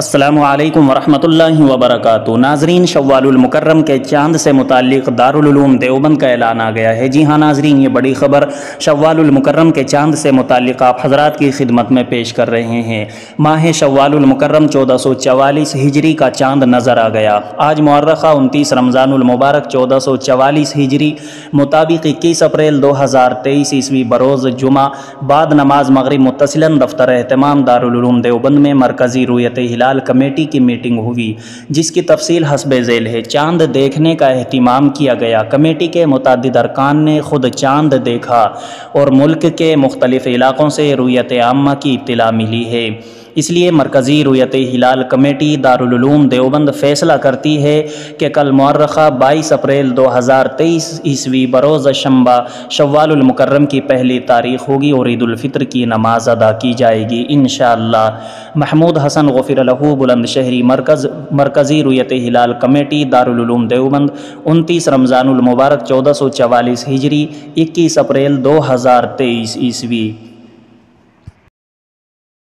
السلام علیکم ورحمۃ اللہ وبرکاتہ۔ ناظرین، شوال المکرم کے چاند سے متعلق دارالعلوم دیوبند کا اعلان آ گیا ہے۔ جی ہاں ناظرین، یہ بڑی خبر شوال المکرم کے چاند سے متعلق آپ حضرات کی خدمت میں پیش کر رہے ہیں۔ ماہ شوال المکرم 1444 ہجری کا چاند نظر آ گیا۔ آج مؤرخہ 29 رمضان المبارک 1444 ہجری مطابق 21 اپریل 2023 عیسوی بروز جمعہ بعد نماز مغرب متصلاً دفتر اہتمام دارالعلوم دیوبند میں مرکزی رؤیت ہلال کمیٹی کی میٹنگ ہوئی، جس کی تفصیل حسب ذیل ہے۔ چاند دیکھنے کا اہتمام کیا گیا۔ کمیٹی کے متعدد ارکان نے خود چاند دیکھا اور ملک کے مختلف علاقوں سے رؤیت عامہ کی اطلاع ملی ہے۔ اس لیے مرکزی رؤیت ہلال کمیٹی دارالعلوم دیوبند فیصلہ کرتی ہے کہ کل مؤرخہ 22 اپریل 2023 عیسوی بروز شنبہ شوال المکرم کی پہلی تاریخ ہوگی اور عید الفطر کی نماز ادا کی جائے گی انشاءاللہ۔ محمود حسن غفر لہ، بلند شہری، مرکزی رؤیت ہلال کمیٹی دارالعلوم دیوبند، 29 رمضان المبارک 1444 ہجری 21 اپریل 2023 عیسوی۔